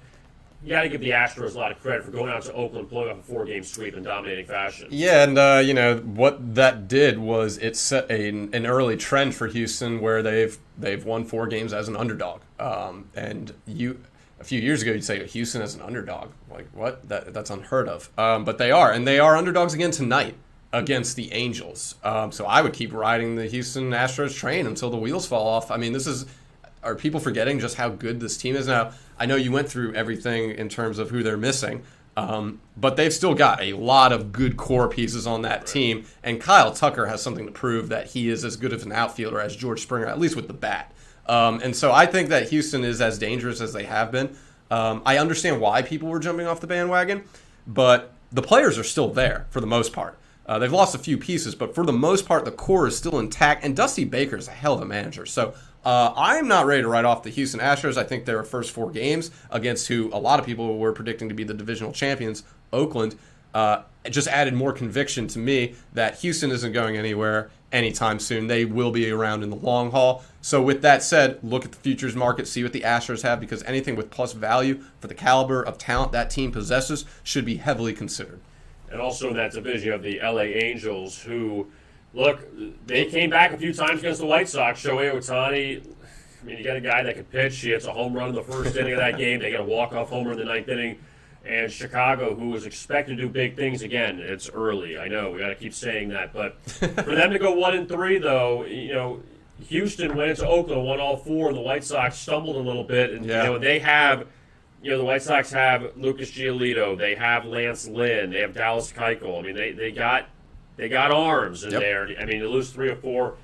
you got to give the Astros a lot of credit for going out to Oakland, pulling off a 4-game sweep in dominating fashion. Yeah, and what that did was it set an early trend for Houston where they've won 4 games as an underdog. And a few years ago, you'd say Houston as an underdog. What? That's unheard of. But they are, and they are underdogs again tonight against the Angels. So I would keep riding the Houston Astros train until the wheels fall off. Are people forgetting just how good this team is? Now, I know you went through everything in terms of who they're missing, but they've still got a lot of good core pieces on that team, and Kyle Tucker has something to prove that he is as good of an outfielder as George Springer, at least with the bat. And so I think that Houston is as dangerous as they have been. I understand why people were jumping off the bandwagon, but the players are still there for the most part. They've lost a few pieces, but for the most part, the core is still intact, and Dusty Baker is a hell of a manager. So I'm not ready to write off the Houston Astros. I think their first 4 games against who a lot of people were predicting to be the divisional champions, Oakland, just added more conviction to me that Houston isn't going anywhere anytime soon. They will be around in the long haul. So with that said, look at the futures market, see what the Astros have, because anything with plus value for the caliber of talent that team possesses should be heavily considered. And also in that division of the LA Angels, who, look, they came back a few times against the White Sox. Shohei Ohtani, you got a guy that could pitch. He hits a home run in the first inning of that game. They get a walk-off homer in the 9th inning and Chicago, who was expected to do big things. Again, it's early. I know we got to keep saying that, but for them to go 1-3, though, Houston went into Oakland, won all four, and the White Sox stumbled a little bit. And they have, the White Sox have Lucas Giolito, they have Lance Lynn, they have Dallas Keuchel. I mean, they got arms in there. I mean, to lose 3 or 4.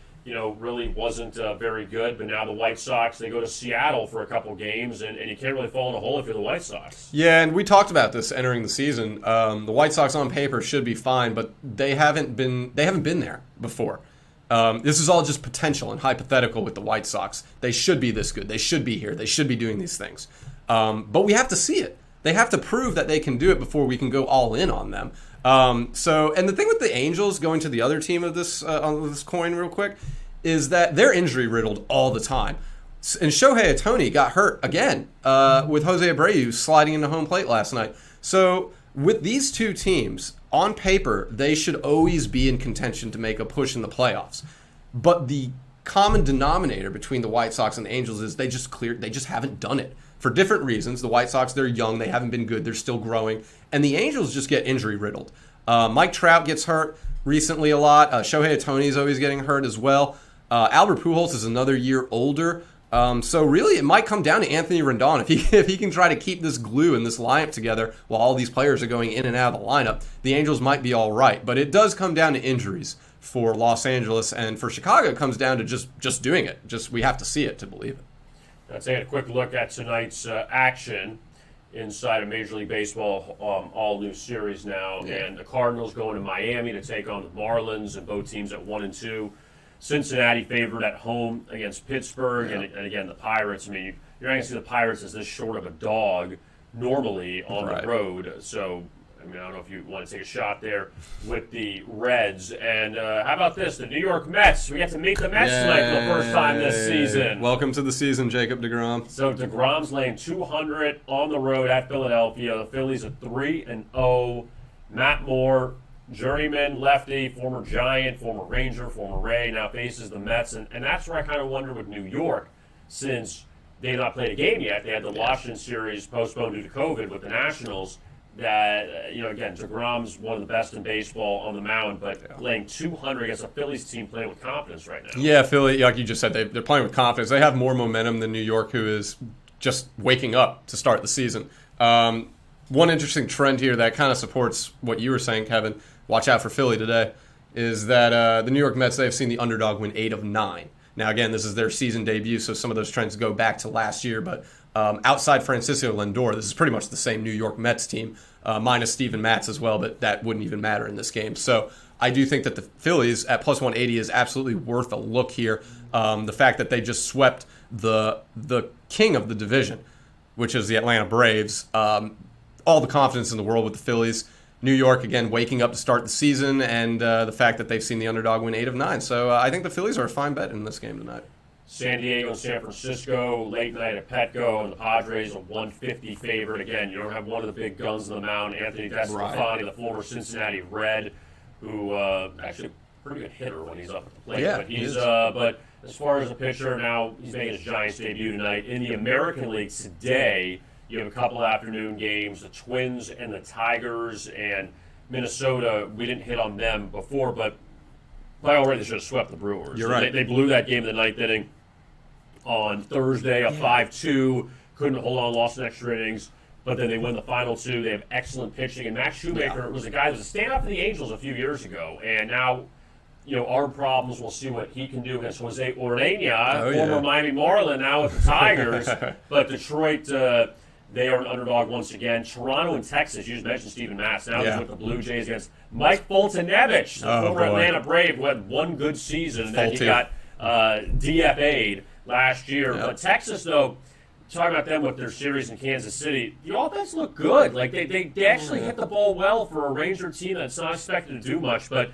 Really wasn't very good. But now the White Sox, they go to Seattle for a couple games, and you can't really fall in a hole if you're the White Sox. Yeah, and we talked about this entering the season. The White Sox on paper should be fine, but they haven't been there before. This is all just potential and hypothetical with the White Sox. They should be this good. They should be here. They should be doing these things. But we have to see it. They have to prove that they can do it before we can go all in on them. And the thing with the Angels, going to the other team of this on this coin real quick, is that they're injury riddled all the time. And Shohei Ohtani got hurt again with Jose Abreu sliding into home plate last night. So with these two teams, on paper, they should always be in contention to make a push in the playoffs. But the common denominator between the White Sox and the Angels is they just haven't done it. For different reasons. The White Sox, they're young, they haven't been good, they're still growing. And the Angels just get injury riddled. Mike Trout gets hurt recently a lot. Shohei Ohtani is always getting hurt as well. Albert Pujols is another year older. So really it might come down to Anthony Rendon. If he can try to keep this glue and this lineup together while all these players are going in and out of the lineup, the Angels might be all right. But it does come down to injuries for Los Angeles. And for Chicago, it comes down to just doing it. We have to see it to believe it. Let's take a quick look at tonight's action inside of Major League Baseball, all-new series now. Yeah. And the Cardinals going to Miami to take on the Marlins, and both teams at 1-2. Cincinnati favored at home against Pittsburgh, and again, the Pirates. I mean, you're not going to see the Pirates as this short of a dog normally on the road. So, I mean, I don't know if you want to take a shot there with the Reds. And how about this? The New York Mets. We get to meet the Mets tonight for the first time this season. Welcome to the season, Jacob deGrom. So deGrom's laying 200 on the road at Philadelphia. The Phillies are 3-0. Matt Moore, journeyman lefty, former Giant, former Ranger, former Ray, now faces the Mets. And that's where I kind of wonder with New York, since they've not played a game yet. They had the Washington series postponed due to COVID with the Nationals. That, again, deGrom's one of the best in baseball on the mound, but laying 200 against a Phillies team playing with confidence right now. Yeah, Philly, like you just said, they're playing with confidence. They have more momentum than New York, who is just waking up to start the season. One interesting trend here that kind of supports what you were saying, Kevin, watch out for Philly today, is that the New York Mets, they've seen the underdog win 8 of 9. Now, again, this is their season debut, so some of those trends go back to last year, but outside Francisco Lindor, this is pretty much the same New York Mets team, minus Steven Matz as well, but that wouldn't even matter in this game. So I do think that the Phillies at plus 180 is absolutely worth a look here. The fact that they just swept the king of the division, which is the Atlanta Braves, all the confidence in the world with the Phillies. New York, again, waking up to start the season, and the fact that they've seen the underdog win 8 of 9. So I think the Phillies are a fine bet in this game tonight. San Diego and San Francisco, late night at Petco, and the Padres are 150 favorite. Again, you don't have one of the big guns on the mound, Anthony DeSclafani, the former Cincinnati Red, who actually a pretty good hitter when he's up at the plate. Yeah, but but as far as a pitcher, now he's making his Giants debut tonight. In the American League today, you have a couple afternoon games, the Twins and the Tigers, and Minnesota. We didn't hit on them before, but by already they should have swept the Brewers. You're right. They blew that game in the ninth inning on Thursday, a 5-2. Couldn't hold on, lost in extra innings. But then they win the final 2. They have excellent pitching. And Max Shoemaker was a guy who was a stand-up for the Angels a few years ago. And now, our problems, we'll see what he can do against Jose Urena, former Miami Marlin, now with the Tigers. But Detroit, they are an underdog once again. Toronto and Texas, you just mentioned Steven Matz. Now he's with the Blue Jays against Mike Foltynewicz, the former Atlanta Brave, who had one good season. And then he got DFA'd last year. But Texas, though, talking about them with their series in Kansas City, the offense looked good. Like they actually hit the ball well for a Ranger team that's not expected to do much. But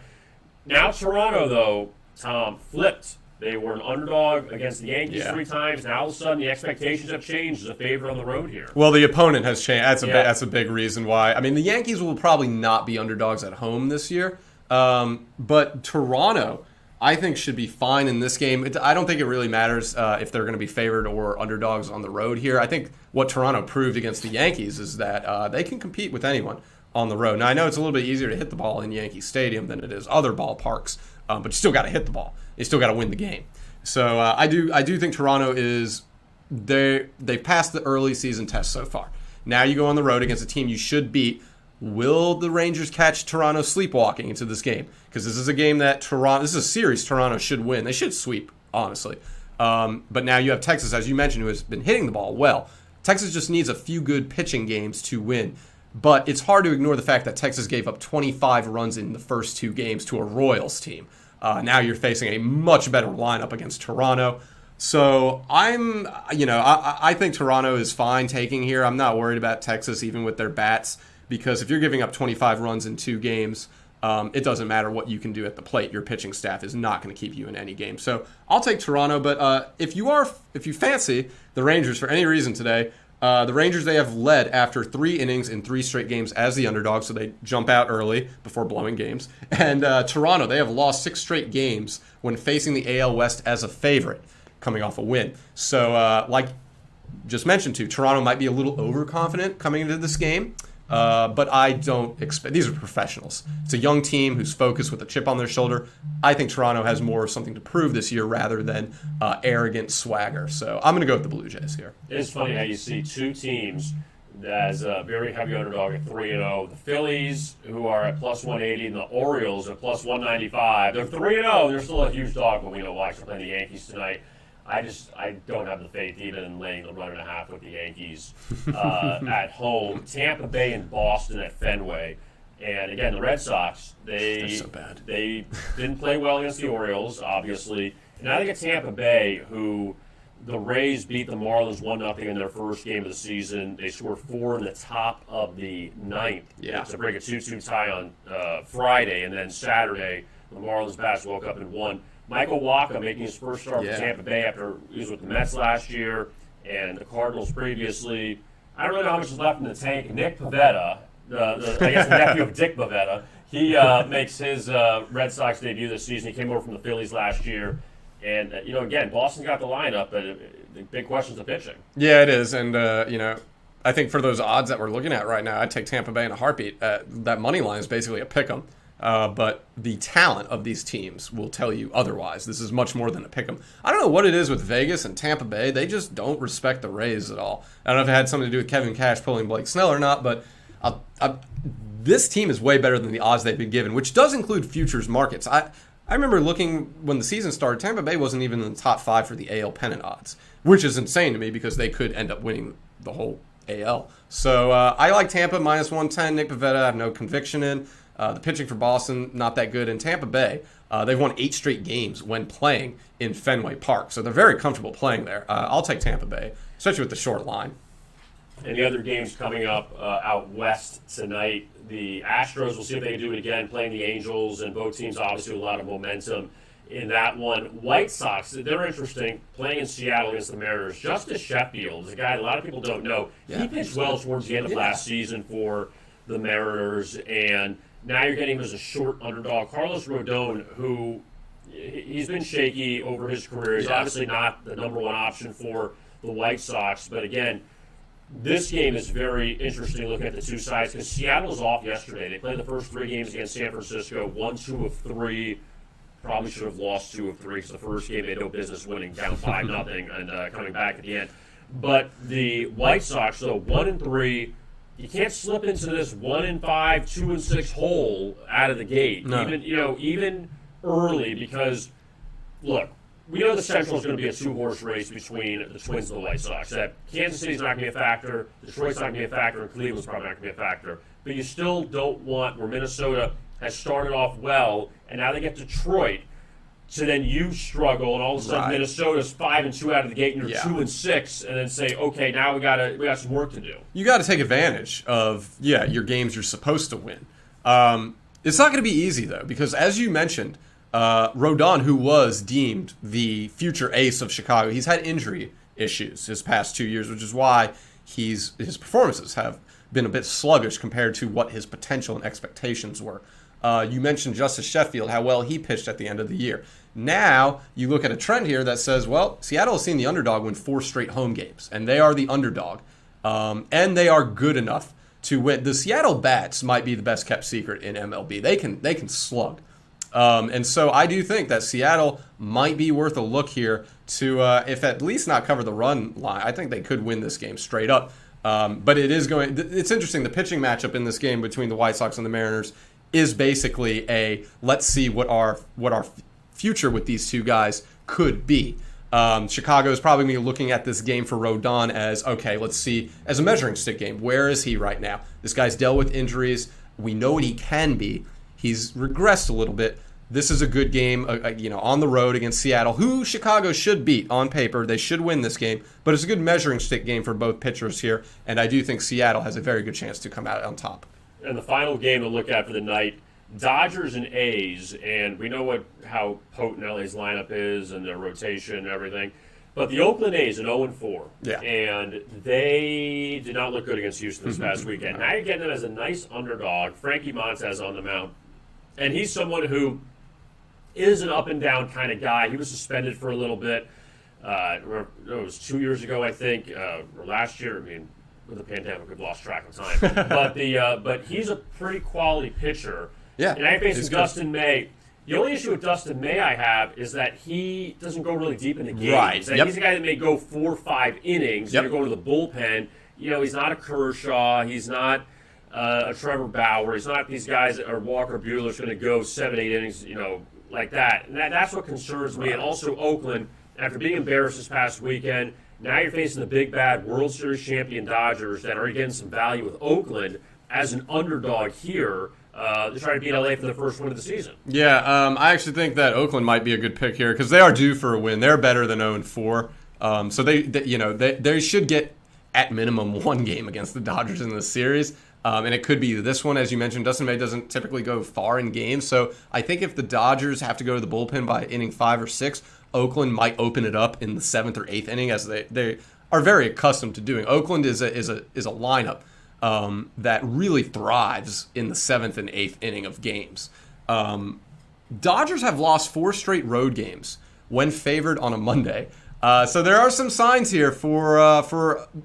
now Toronto, though, Tom, flipped. They were an underdog against the Yankees 3 times. Now all of a sudden the expectations have changed as a favorite on the road here. Well, the opponent has changed. That's a big reason why. I mean, the Yankees will probably not be underdogs at home this year. But Toronto, I think should be fine in this game. I don't think it really matters if they're going to be favored or underdogs on the road here. I think what Toronto proved against the Yankees is that they can compete with anyone on the road. Now, I know it's a little bit easier to hit the ball in Yankee Stadium than it is other ballparks, but you still got to hit the ball. You still got to win the game. So I do think Toronto is they've passed the early season test so far. Now you go on the road against a team you should beat. Will the Rangers catch Toronto sleepwalking into this game? Because this is a game that this is a series Toronto should win. They should sweep, honestly. But now you have Texas, as you mentioned, who has been hitting the ball well. Texas just needs a few good pitching games to win. But it's hard to ignore the fact that Texas gave up 25 runs in the first 2 games to a Royals team. Now you're facing a much better lineup against Toronto. So I think Toronto is fine taking here. I'm not worried about Texas, even with their bats. Because if you're giving up 25 runs in 2 games, it doesn't matter what you can do at the plate. Your pitching staff is not going to keep you in any game. So I'll take Toronto. But if you fancy the Rangers for any reason today, the Rangers, they have led after 3 innings in 3 straight games as the underdog, so they jump out early before blowing games. And Toronto, they have lost 6 straight games when facing the AL West as a favorite, coming off a win. So like just mentioned to, Toronto might be a little overconfident coming into this game. But I don't expect... These are professionals. It's a young team who's focused with a chip on their shoulder. I think Toronto has more of something to prove this year rather than arrogant swagger. So I'm going to go with the Blue Jays here. It's funny how you see 2 teams as a very heavy underdog at 3-0. The Phillies, who are at plus 180, and the Orioles at plus 195. They're 3-0. They're still a huge dog, but we know why. They're playing the Yankees tonight. I don't have the faith even in laying the 1.5 with the Yankees at home. Tampa Bay and Boston at Fenway. And again, the Red Sox, they're so bad. They didn't play well against the Orioles, obviously. And now they get Tampa Bay, who the Rays beat the Marlins 1-0 in their first game of the season. They scored 4 in the top of the 9th to break a 2-2 tie on Friday. And then Saturday, the Marlins bats woke up and won. Michael Wacha making his first start for Tampa Bay after he was with the Mets last year and the Cardinals previously. I don't really know how much is left in the tank. Nick Pivetta, I guess the nephew of Dick Pivetta, he makes his Red Sox debut this season. He came over from the Phillies last year. And, again, Boston got the lineup, but the big question is the pitching. Yeah, it is. And, I think for those odds that we're looking at right now, I'd take Tampa Bay in a heartbeat. That money line is basically a pick 'em. But the talent of these teams will tell you otherwise. This is much more than a pick 'em. I don't know what it is with Vegas and Tampa Bay. They just don't respect the Rays at all. I don't know if it had something to do with Kevin Cash pulling Blake Snell or not, but this team is way better than the odds they've been given, which does include futures markets. I remember looking when the season started, Tampa Bay wasn't even in the top 5 for the AL pennant odds, which is insane to me because they could end up winning the whole AL. So I like Tampa minus 110. Nick Pivetta, I have no conviction in. The pitching for Boston, not that good. In Tampa Bay, they've won 8 straight games when playing in Fenway Park. So they're very comfortable playing there. I'll take Tampa Bay, especially with the short line. And the other games coming up out west tonight, the Astros, will see if they can do it again, playing the Angels, and both teams obviously with a lot of momentum in that one. White Sox, they're interesting, playing in Seattle against the Mariners. Justice Sheffield is a guy a lot of people don't know. He pitched well towards the end of last season for the Mariners, and now you're getting him as a short underdog. Carlos Rodon, who he's been shaky over his career. He's obviously not the number 1 option for the White Sox. But again, this game is very interesting looking at the 2 sides because Seattle was off yesterday. They played the first 3 games against San Francisco, won 2 of 3. Probably should have lost 2 of 3 because the first game they had no business winning, down 5-0 and coming back at the end. But the White Sox, though, 1-3. You can't slip into this 1-5, 2-6 hole out of the gate, no. even early. Because look, we know the Central is going to be a 2-horse race between the Twins and the White Sox. That Kansas City's not going to be a factor, Detroit's not going to be a factor, and Cleveland's probably not going to be a factor. But you still don't want where Minnesota has started off well, and now they get Detroit. So then you struggle, and all of a sudden Minnesota's 5-2 out of the gate, and you're 2-6, and then say, okay, now we got some work to do. You got to take advantage of your games you're supposed to win. It's not going to be easy though, because as you mentioned, Rodon, who was deemed the future ace of Chicago, he's had injury issues his past 2 years, which is why his performances have been a bit sluggish compared to what his potential and expectations were. You mentioned Justice Sheffield, how well he pitched at the end of the year. Now you look at a trend here that says, well, Seattle has seen the underdog win 4 straight home games, and they are the underdog, and they are good enough to win. The Seattle Bats might be the best kept secret in MLB. They can slug. And so I do think that Seattle might be worth a look here to, if at least not cover the run line. I think they could win this game straight up. But it's interesting. The pitching matchup in this game between the White Sox and the Mariners is basically let's see what our future with these two guys could be. Chicago is probably going to be looking at this game for Rodon as, okay, let's see, as a measuring stick game. Where is he right now? This guy's dealt with injuries. We know what he can be. He's regressed a little bit. This is a good game, on the road against Seattle, who Chicago should beat on paper. They should win this game, but it's a good measuring stick game for both pitchers here, and I do think Seattle has a very good chance to come out on top. And the final game to look at for the night, Dodgers and A's, and we know how potent LA's lineup is and their rotation and everything. But the Oakland A's are 0-4, and they did not look good against Houston this past weekend. Now you're getting them as a nice underdog. Frankie Montez on the mound, and he's someone who is an up-and-down kind of guy. He was suspended for a little bit. It was 2 years ago, I think, or last year. I mean, with the pandemic, we've lost track of time. But he's a pretty quality pitcher. Yeah, and I faced Dustin May. The only issue with Dustin May I have is that he doesn't go really deep in the game. Right. He's a guy that may go 4 or 5 innings. You're going to the bullpen. He's not a Kershaw. He's not a Trevor Bauer. He's not these guys that are Walker Buehler's going to go 7, 8 innings, like that. And that's what concerns me. And also Oakland, after being embarrassed this past weekend, now you're facing the big bad World Series champion Dodgers that are getting some value with Oakland as an underdog here. To try to beat LA for the first win of the season. Yeah, I actually think that Oakland might be a good pick here because they are due for a win. They're better than 0-4, so they should get at minimum 1 game against the Dodgers in this series, and it could be this one. As you mentioned, Dustin May doesn't typically go far in games, so I think if the Dodgers have to go to the bullpen by inning 5 or 6, Oakland might open it up in the 7th or 8th inning, as they are very accustomed to doing. Oakland is a lineup that really thrives in the 7th and 8th inning of games. Dodgers have lost 4 straight road games when favored on a Monday. So there are some signs here for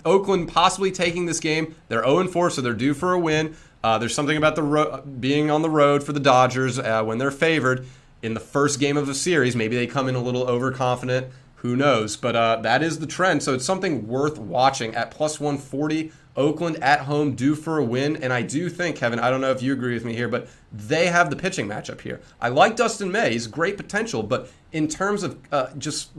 Oakland possibly taking this game. They're 0-4, so they're due for a win. There's something about being on the road for the Dodgers when they're favored in the first game of the series. Maybe they come in a little overconfident. Who knows? But that is the trend. So it's something worth watching at plus 140. Oakland at home due for a win. And I do think, Kevin, I don't know if you agree with me here, but they have the pitching matchup here. I like Dustin May. He's great potential. But in terms of just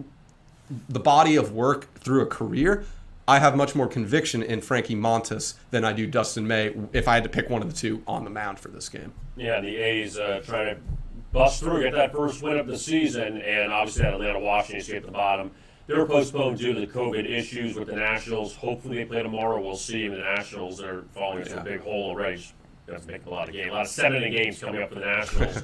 the body of work through a career, I have much more conviction in Frankie Montas than I do Dustin May if I had to pick one of the two on the mound for this game. Yeah, the A's trying to bust through, get that first win of the season, and obviously that Atlanta-Washington stay at the bottom. They were postponed due to the COVID issues with the Nationals. Hopefully they play tomorrow. We'll see. The Nationals are falling into a big hole already. That's making a lot of games. A lot of 7-inning games coming up for the Nationals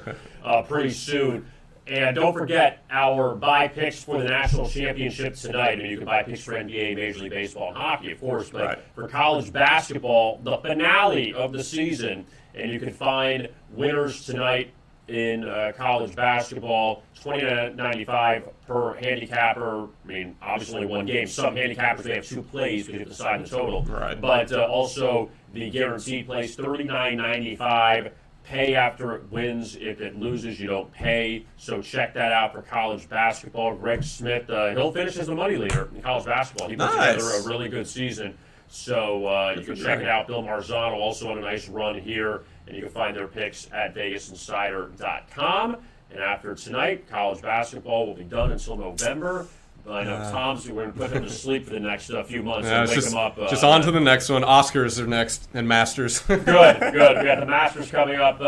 pretty soon. And don't forget our buy picks for the National Championship tonight. I mean, you can buy picks for NBA, Major League Baseball, and hockey, of course. But for college basketball, the finale of the season, and you can find winners tonight in college basketball, $29.95 per handicapper. I mean, obviously only one game. Some handicappers, they have 2 plays because you have to decide the total. Right. But also the guaranteed plays, $39.95. Pay after it wins. If it loses, you don't pay. So check that out for college basketball. Greg Smith, he'll finish as the money leader in college basketball. He put together a really good season. So you can check it out. Bill Marzano also on a nice run here. And you can find their picks at VegasInsider.com. And after tonight, college basketball will be done until Tom's, we're going to put him to sleep for the next few months. Yeah, and wake him up. Just on to the next one. Oscars are next, and Masters. Good. We got the Masters coming up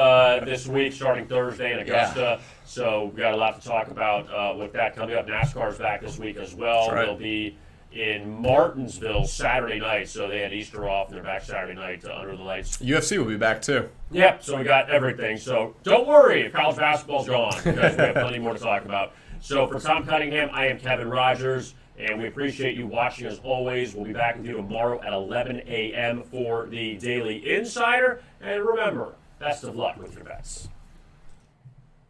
this week, starting Thursday in Augusta. Yeah. So we got a lot to talk about with that coming up. NASCAR's back this week as well. They'll be in Martinsville Saturday night. So they had Easter off, and they're back Saturday night under the lights. UFC will be back, too. Yep, so we got everything. So don't worry if college basketball's gone, because we have plenty more to talk about. So for Thom Cunningham, I am Kevin Rogers, and we appreciate you watching as always. We'll be back with you tomorrow at 11 a.m. for the Daily Insider. And remember, best of luck with your bets.